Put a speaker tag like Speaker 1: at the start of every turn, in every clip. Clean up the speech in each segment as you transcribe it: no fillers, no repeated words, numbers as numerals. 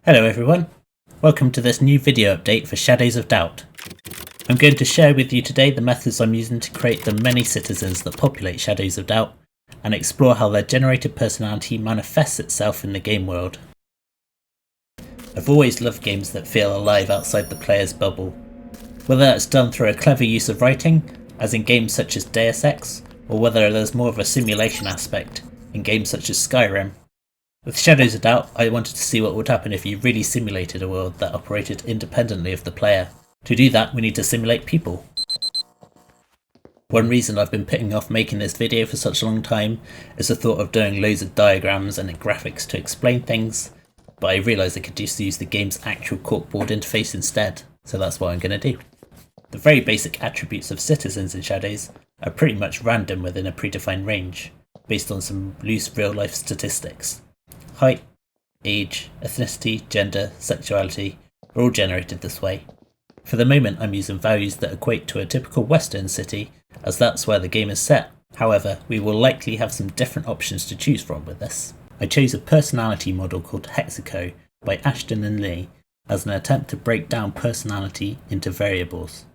Speaker 1: Hello everyone, welcome to this new video update for Shadows of Doubt. I'm going to share with you today the methods I'm using to create the many citizens that populate Shadows of Doubt and explore how their generated personality manifests itself in the game world. I've always loved games that feel alive outside the player's bubble, whether that's done through a clever use of writing, as in games such as Deus Ex, or whether there's more of a simulation aspect in games such as Skyrim. With Shadows of Doubt, I wanted to see what would happen if you really simulated a world that operated independently of the player. To do that, we need to simulate people. One reason I've been putting off making this video for such a long time is the thought of doing loads of diagrams and graphics to explain things, but I realised I could just use the game's actual corkboard interface instead, so that's what I'm going to do. The very basic attributes of citizens in Shadows are pretty much random within a predefined range, based on some loose real-life statistics. Height, age, ethnicity, gender, sexuality are all generated this way. For the moment I'm using values that equate to a typical Western city, as that's where the game is set. However, we will likely have some different options to choose from with this. I chose a personality model called Hexaco by Ashton and Lee as an attempt to break down personality into variables.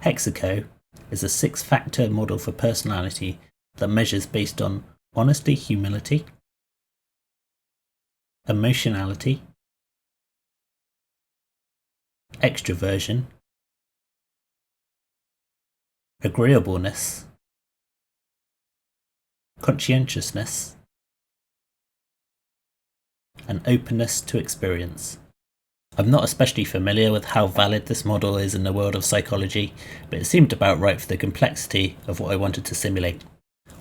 Speaker 1: Hexaco is a 6-factor model for personality that measures based on honesty, humility, emotionality, extroversion, agreeableness, conscientiousness, and openness to experience. I'm not especially familiar with how valid this model is in the world of psychology, but it seemed about right for the complexity of what I wanted to simulate.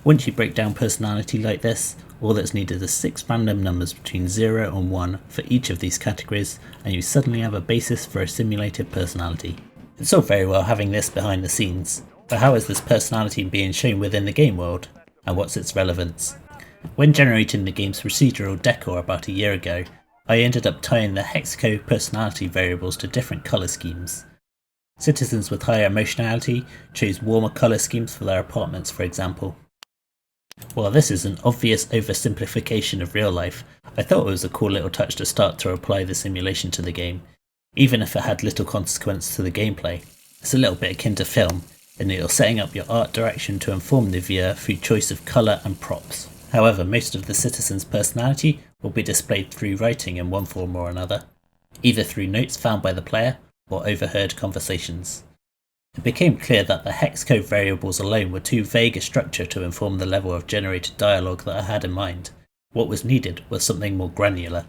Speaker 1: Once you break down personality like this, all that's needed is 6 random numbers between 0 and 1 for each of these categories, and you suddenly have a basis for a simulated personality. It's all very well having this behind the scenes, but how is this personality being shown within the game world, and what's its relevance? When generating the game's procedural decor about a year ago, I ended up tying the Hexaco personality variables to different colour schemes. Citizens with higher emotionality chose warmer colour schemes for their apartments, for example. While this is an obvious oversimplification of real life, I thought it was a cool little touch to start to apply the simulation to the game, even if it had little consequence to the gameplay. It's a little bit akin to film, in that you're setting up your art direction to inform the viewer through choice of colour and props. However, most of the citizen's personality will be displayed through writing in one form or another, either through notes found by the player or overheard conversations. It became clear that the Hexaco variables alone were too vague a structure to inform the level of generated dialogue that I had in mind. What was needed was something more granular.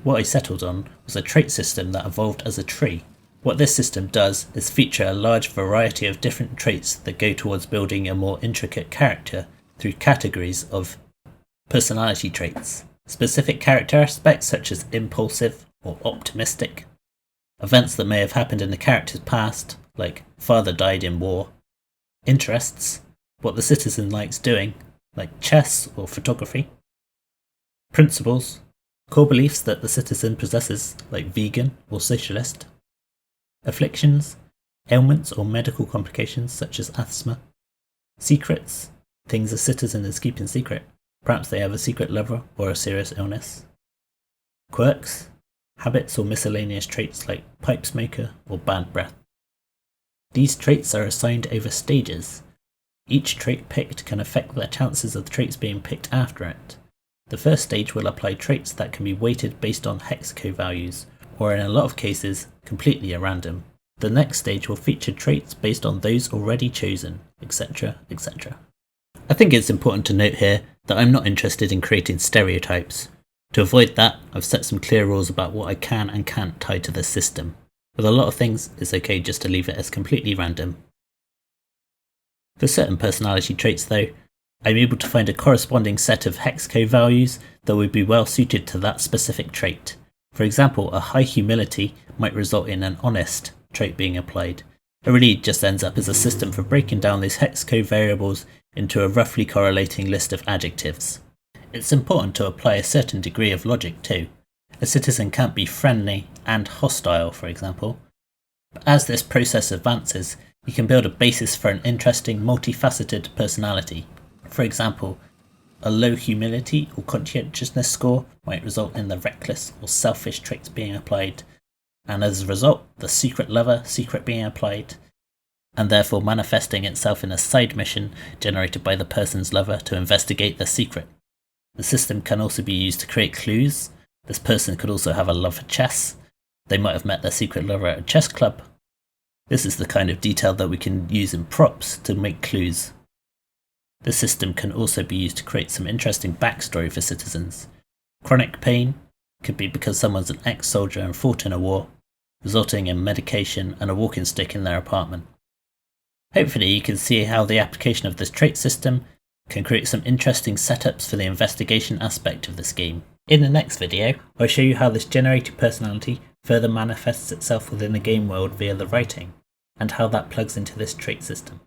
Speaker 1: What I settled on was a trait system that evolved as a tree. What this system does is feature a large variety of different traits that go towards building a more intricate character through categories of personality traits, specific character aspects such as impulsive or optimistic, events that may have happened in the character's past, like father died in war, interests, what the citizen likes doing, like chess or photography, principles, core beliefs that the citizen possesses, like vegan or socialist, afflictions, ailments or medical complications such as asthma, secrets, things a citizen is keeping secret, perhaps they have a secret lover or a serious illness, quirks, habits or miscellaneous traits like pipe smoker or bad breath. These traits are assigned over stages. Each trait picked can affect the chances of the traits being picked after it. The first stage will apply traits that can be weighted based on Hexaco values, or in a lot of cases, completely at random. The next stage will feature traits based on those already chosen, etc, etc. I think it's important to note here that I'm not interested in creating stereotypes. To avoid that, I've set some clear rules about what I can and can't tie to this system. With a lot of things, it's okay just to leave it as completely random. For certain personality traits though, I'm able to find a corresponding set of Hexaco values that would be well suited to that specific trait. For example, a high humility might result in an honest trait being applied. It really just ends up as a system for breaking down these Hexaco variables into a roughly correlating list of adjectives. It's important to apply a certain degree of logic too. A citizen can't be friendly and hostile, for example. But as this process advances, you can build a basis for an interesting, multifaceted personality. For example, A low humility or conscientiousness score might result in the reckless or selfish traits being applied, and as a result, the secret lover secret being applied, and therefore manifesting itself in a side mission generated by the person's lover to investigate the secret. The system can also be used to create clues. This person could also have a love for chess. They might have met their secret lover at a chess club. This is the kind of detail that we can use in props to make clues. The system can also be used to create some interesting backstory for citizens. Chronic pain could be because someone's an ex-soldier and fought in a war, resulting in medication and a walking stick in their apartment. Hopefully you can see how the application of this trait system can create some interesting setups for the investigation aspect of this game. In the next video, I'll show you how this generated personality further manifests itself within the game world via the writing, and how that plugs into this trait system.